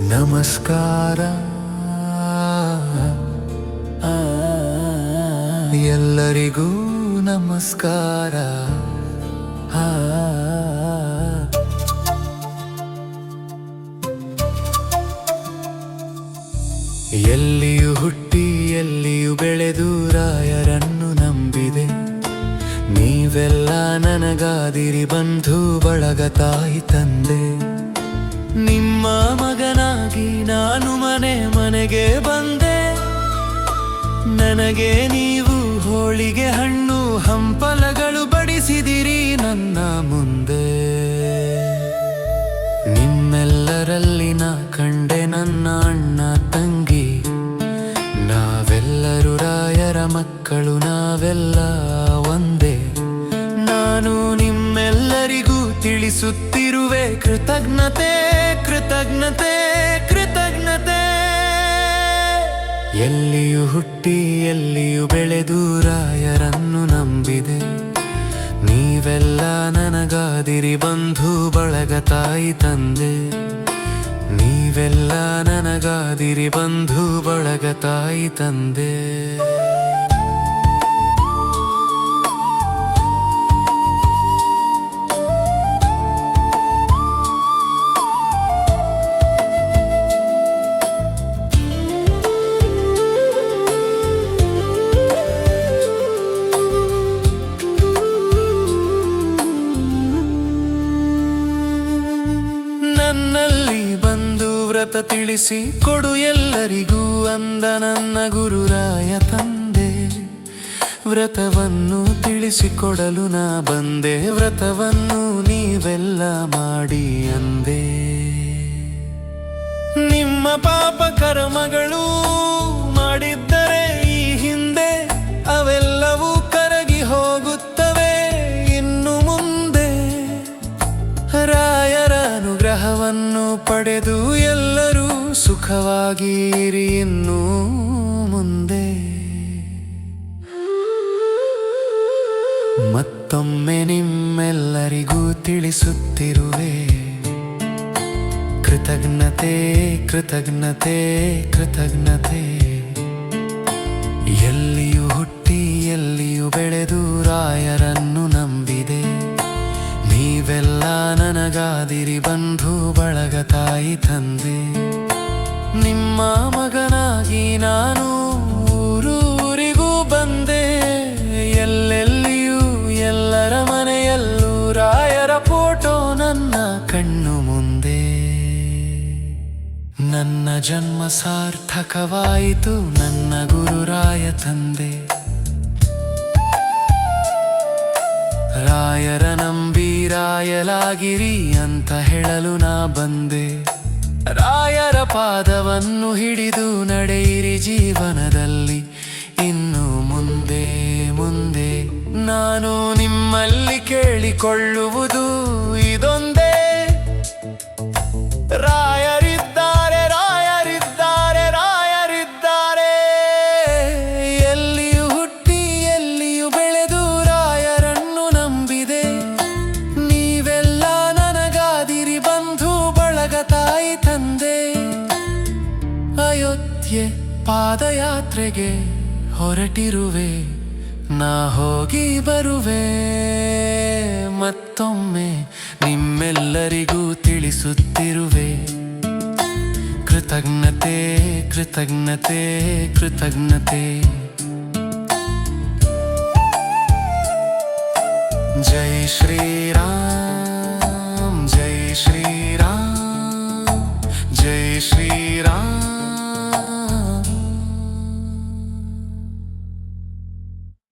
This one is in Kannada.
ನಮಸ್ಕಾರ ಎಲ್ಲರಿಗೂ ನಮಸ್ಕಾರ. ಎಲ್ಲಿಯೂ ಹುಟ್ಟಿ ಎಲ್ಲಿಯೂ ಬೆಳೆದು ರಾಯರನ್ನು ನಂಬಿದೆ. ನೀವೆಲ್ಲ ನನಗಾದಿರಿ ಬಂಧು ಬಳಗ ತಾಯಿ ತಂದೆ. ನಿಮ್ಮ ಮಗನಾಗಿ ನಾನು ಮನೆ ಮನೆಗೆ ಬಂದೆ. ನನಗೆ ನೀವು ಹೋಳಿಗೆ ಹಣ್ಣು ಹಂಪಲಗಳು ಬಡಿಸಿದಿರಿ ನನ್ನ ಮುಂದೆ. ನಿಮ್ಮೆಲ್ಲರಲ್ಲಿ ನಾ ಕಂಡೆ ನನ್ನ ಅಣ್ಣ ತಂಗಿ. ನಾವೆಲ್ಲರೂ ರಾಯರ ಮಕ್ಕಳು, ನಾವೆಲ್ಲ ಒಂದೇ. ನಾನು ನಿಮ್ಮೆಲ್ಲರಿಗೂ ತಿಳಿಸುತ್ತಿರುವೆ ಕೃತಜ್ಞತೆ ಕೃತಜ್ಞತೆ ಕೃತಜ್ಞತೆ. ಎಲ್ಲಿಯೂ ಹುಟ್ಟಿ ಎಲ್ಲಿಯೂ ಬೆಳೆದು ರಾಯರನ್ನು ನಂಬಿದೆ. ನೀವೆಲ್ಲ ನನಗಾದಿರಿ ಬಂಧು ಬಳಗ ತಾಯಿ ತಂದೆ. ನೀವೆಲ್ಲ ನನಗಾದಿರಿ ಬಂಧು ಬಳಗ ತಾಯಿ ತಂದೆ. ನನ್ನಲ್ಲಿ ಬಂದು ವ್ರತ ತಿಳಿಸಿ ಕೊಡು ಎಲ್ಲರಿಗೂ ಅಂದ ನನ್ನ ಗುರುರಾಯ ತಂದೆ. ವ್ರತವನ್ನು ತಿಳಿಸಿಕೊಡಲು ನಾ ಬಂದೆ. ವ್ರತವನ್ನು ನೀವೆಲ್ಲ ಮಾಡಿ ಅಂದೆ. ನಿಮ್ಮ ಪಾಪ ಕರ್ಮಗಳು ಮಾಡಿದ್ದರೆ ಈ ಹಿಂದೆ ಅವೆಲ್ಲವೂ ಕರಗಿ ಹೋಗುತ್ತವೆ ಇನ್ನು ಮುಂದೆ. ರಾಯರ ಅನುಗ್ರಹವನ್ನು ಪಡೆದು ಎಲ್ಲರೂ ಸುಖವಾಗಿರಿ ಇನ್ನು ಮುಂದೆ. ಮತ್ತೊಮ್ಮೆ ನಿಮ್ಮೆಲ್ಲರಿಗೂ ತಿಳಿಸುತ್ತಿರುವೆ ಕೃತಜ್ಞತೆ ಕೃತಜ್ಞತೆ ಕೃತಜ್ಞತೆ. ಎಲ್ಲಿಯೂ ಹುಟ್ಟಿ ಎಲ್ಲಿಯೂ ಬೆಳೆದು ರಾಯರನ್ನು ನಂಬಿದೆ. ನೀವೆಲ್ಲ ನನಗಾದಿರಿ ಬಂಧು ಬಳಗ ತಾಯಿ ತಂದೆ. ನಿಮ್ಮ ಮಗನಾಗಿ ನಾನು ಊರೂರಿಗೂ ಬಂದೆ. ಎಲ್ಲೆಲ್ಲಿಯೂ ಎಲ್ಲರ ಮನೆಯಲ್ಲೂ ರಾಯರ ಫೋಟೋ ನನ್ನ ಕಣ್ಣು ಮುಂದೆ. ನನ್ನ ಜನ್ಮ ಸಾರ್ಥಕವಾಯಿತು ನನ್ನ ಗುರುರಾಯ ತಂದೆ. ರಾಯರ ನಂಬಿ ರಾಯಲಾಗಿರಿ ಅಂತ ಹೇಳಲು ನಾ ಬಂದೆ. ರಾಯರ ಪಾದವನ್ನು ಹಿಡಿದು ನಡೆಯಿರಿ ಜೀವನದಲ್ಲಿ ಇನ್ನು ಮುಂದೆ ಮುಂದೆ. ನಾನು ನಿಮ್ಮಲ್ಲಿ ಕೇಳಿಕೊಳ್ಳುವುದು ಇದೊಂದೇ. ರಾಯರಿದ್ದಾರೆ ರಾಯರಿದ್ದಾರೆ ರಾಯರಿದ್ದಾರೆ. ಎಲ್ಲಿಯೂ ಹುಟ್ಟಿ ಎಲ್ಲಿಯೂ ಬೆಳೆದು ರಾಯರನ್ನು ನಂಬಿದೆ. ನೀವೆಲ್ಲ ನನಗಾದಿರಿ ಬಂಧು ಬಳಗ ತಾಯಿ ತಂದೆ. ಅಯೋಧ್ಯೆ ಪಾದಯಾತ್ರೆಗೆ ಹೊರಟಿರುವೆ. ನಾ ಹೋಗಿ ಬರುವೆ. ಮತ್ತೊಮ್ಮೆ ನಿಮ್ಮೆಲ್ಲರಿಗೂ ತಿಳಿಸುತ್ತಿರುವೆ ಕೃತಜ್ಞತೆ ಕೃತಜ್ಞತೆ ಕೃತಜ್ಞತೆ. ಜೈ ಶ್ರೀರಾಮ್.